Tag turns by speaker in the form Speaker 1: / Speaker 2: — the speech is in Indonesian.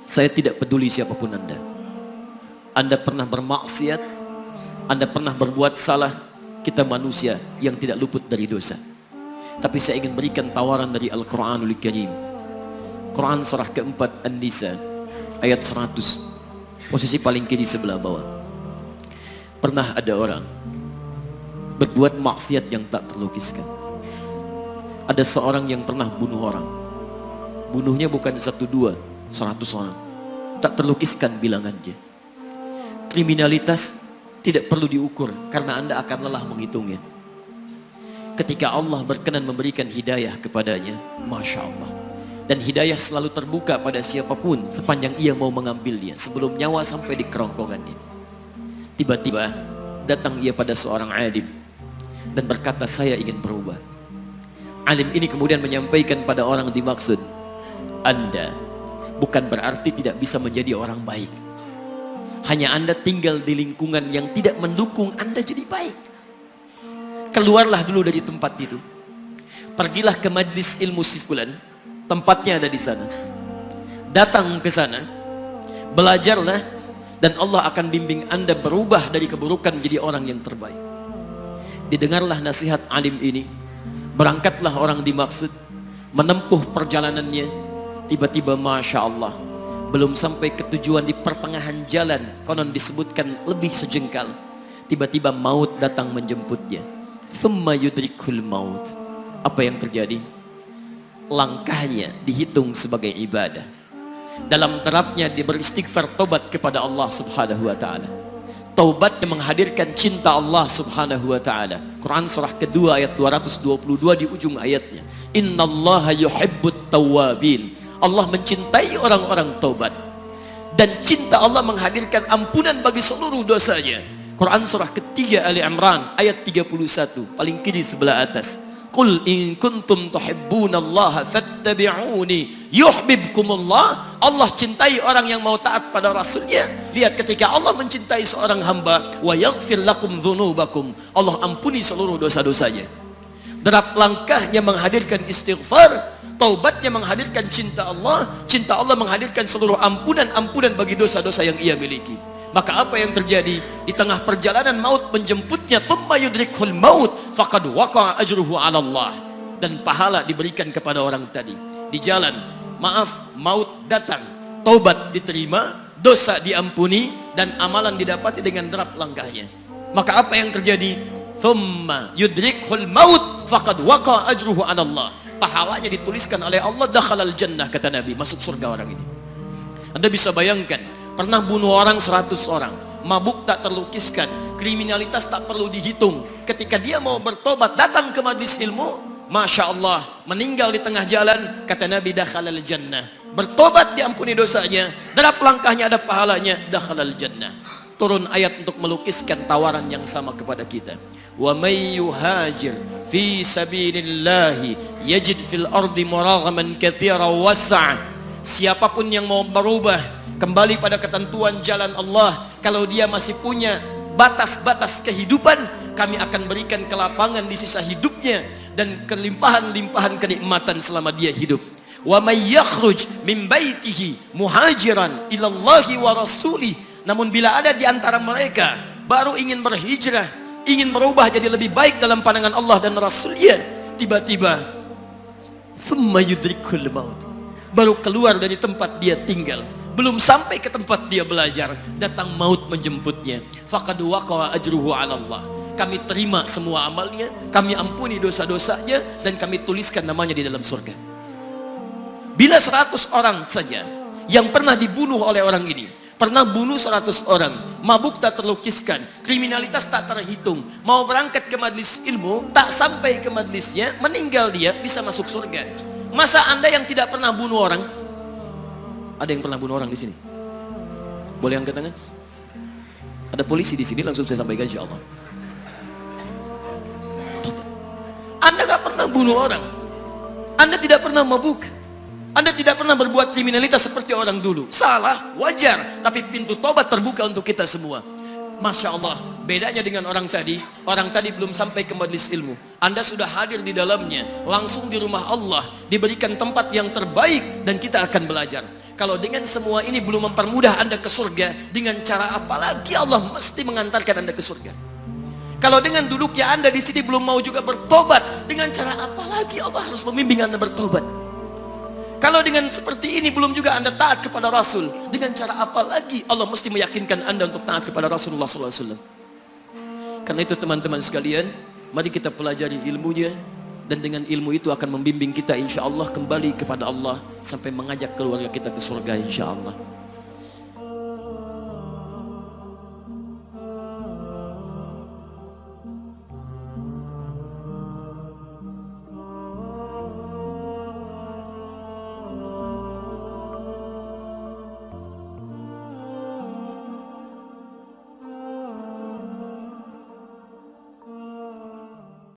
Speaker 1: Saya tidak peduli siapapun Anda. Anda pernah bermaksiat, Anda pernah berbuat salah. Kita manusia yang tidak luput dari dosa. Tapi saya ingin berikan tawaran dari Al-Quranul Karim. Quran surah keempat An-Nisa ayat 100, posisi paling kiri sebelah bawah. Pernah ada orang berbuat maksiat yang tak terlukiskan. Ada seorang yang pernah bunuh orang. Bunuhnya bukan 1, 2, 100 orang. Tak terlukiskan bilangannya. Kriminalitas tidak perlu diukur karena Anda akan lelah menghitungnya. Ketika Allah berkenan memberikan hidayah kepadanya, Masya Allah. Dan hidayah selalu terbuka pada siapapun sepanjang ia mau mengambilnya sebelum nyawa sampai di kerongkongannya. Tiba-tiba datang ia pada seorang alim dan berkata, saya ingin berubah. Alim ini kemudian menyampaikan pada orang dimaksud, Anda bukan berarti tidak bisa menjadi orang baik. Hanya Anda tinggal di lingkungan yang tidak mendukung Anda jadi baik. Keluarlah dulu dari tempat itu. Pergilah ke majlis ilmu sifulan, tempatnya ada di sana. Datang ke sana, belajarlah, dan Allah akan bimbing Anda berubah dari keburukan menjadi orang yang terbaik. Didengarlah nasihat alim ini. Berangkatlah orang dimaksud, menempuh perjalanannya. Tiba-tiba Masya Allah, belum sampai ke tujuan, di pertengahan jalan, konon disebutkan lebih sejengkal, tiba-tiba maut datang menjemputnya. Thumma yudrikul maut. Apa yang terjadi? Langkahnya dihitung sebagai ibadah. Dalam terapnya dia beristighfar, tobat kepada Allah subhanahu wa ta'ala. Taubat yang menghadirkan cinta Allah subhanahu wa ta'ala. Quran surah kedua ayat 222 di ujung ayatnya. Innallaha yuhibbut tawwabin. Allah mencintai orang-orang taubat. Dan cinta Allah menghadirkan ampunan bagi seluruh dosanya. Quran surah ketiga Ali Imran ayat 31, paling kiri sebelah atas. Qul in kuntum tuhibbunallaha fattabi'uni yuhibbukumullah. Allah cintai orang yang mau taat pada Rasulnya. Lihat, ketika Allah mencintai seorang hamba, wa yaghfir lakum dzunubakum, Allah ampuni seluruh dosa-dosanya. Derap langkahnya menghadirkan istighfar, taubatnya menghadirkan cinta Allah menghadirkan seluruh ampunan bagi dosa-dosa yang ia miliki. Maka apa yang terjadi? Di tengah perjalanan maut menjemputnya, thumma yudrikhul maut faqad waqa'a ajruhu 'ala Allah. Dan pahala diberikan kepada orang tadi. Di jalan, maaf, maut datang, taubat diterima, dosa diampuni, dan amalan didapati dengan derap langkahnya. Maka apa yang terjadi? Thumma yudrikhul maut faqad waqa'a ajruhu 'ala Allah. Pahalanya dituliskan oleh Allah, dakhalal jannah, kata Nabi, masuk surga orang ini. Anda bisa bayangkan, pernah bunuh orang 100 orang, mabuk tak terlukiskan, kriminalitas tak perlu dihitung. Ketika dia mau bertobat, datang ke majlis ilmu, Masya Allah, meninggal di tengah jalan, kata Nabi, dakhalal jannah. Bertobat diampuni dosanya, derap langkahnya ada pahalanya, dakhalal jannah. Turun ayat untuk melukiskan tawaran yang sama kepada kita. Wa may yuhajir fi sabilillahi yajid fil ardi muraghaman katsiran was'a. Siapapun yang mau berubah kembali pada ketentuan jalan Allah, kalau dia masih punya batas-batas kehidupan, kami akan berikan kelapangan di sisa hidupnya dan kelimpahan-limpahan kenikmatan selama dia hidup. Wa may yakhruj min baitihi muhajiran ila Allahi wa rasulih. Namun bila ada di antara mereka baru ingin berhijrah, ingin berubah jadi lebih baik dalam pandangan Allah dan Rasulnya, tiba-tiba thumma yudrikul maut, baru keluar dari tempat dia tinggal, belum sampai ke tempat dia belajar, datang maut menjemputnya. Faqad waqa'a ajruhu 'ala Allah. Kami terima semua amalnya, kami ampuni dosa-dosanya, dan kami tuliskan namanya di dalam surga. Bila 100 orang saja yang pernah dibunuh oleh orang ini, pernah bunuh 100 orang, mabuk tak terlukiskan, kriminalitas tak terhitung, mau berangkat ke majlis ilmu, tak sampai ke majlisnya, meninggal dia, bisa masuk surga. Masa Anda yang tidak pernah bunuh orang? Ada yang pernah bunuh orang di sini? Boleh angkat tangan? Ada polisi di sini, langsung saya sampaikan insyaallah. Anda gak pernah bunuh orang, Anda tidak pernah mabuk, Anda tidak pernah berbuat kriminalitas seperti orang dulu. Salah, wajar, tapi pintu tobat terbuka untuk kita semua. Masya Allah, bedanya dengan orang tadi belum sampai ke majlis ilmu, Anda sudah hadir di dalamnya, langsung di rumah Allah, diberikan tempat yang terbaik, dan kita akan belajar. Kalau dengan semua ini belum mempermudah Anda ke surga, dengan cara apa lagi Allah mesti mengantarkan Anda ke surga? Kalau dengan duduknya Anda di sini belum mau juga bertobat, dengan cara apa lagi Allah harus membimbing Anda bertobat? Kalau dengan seperti ini belum juga Anda taat kepada Rasul, dengan cara apa lagi Allah mesti meyakinkan Anda untuk taat kepada Rasulullah SAW? Karena itu teman-teman sekalian, mari kita pelajari ilmunya, dan dengan ilmu itu akan membimbing kita insya Allah kembali kepada Allah sampai mengajak keluarga kita ke surga insya Allah.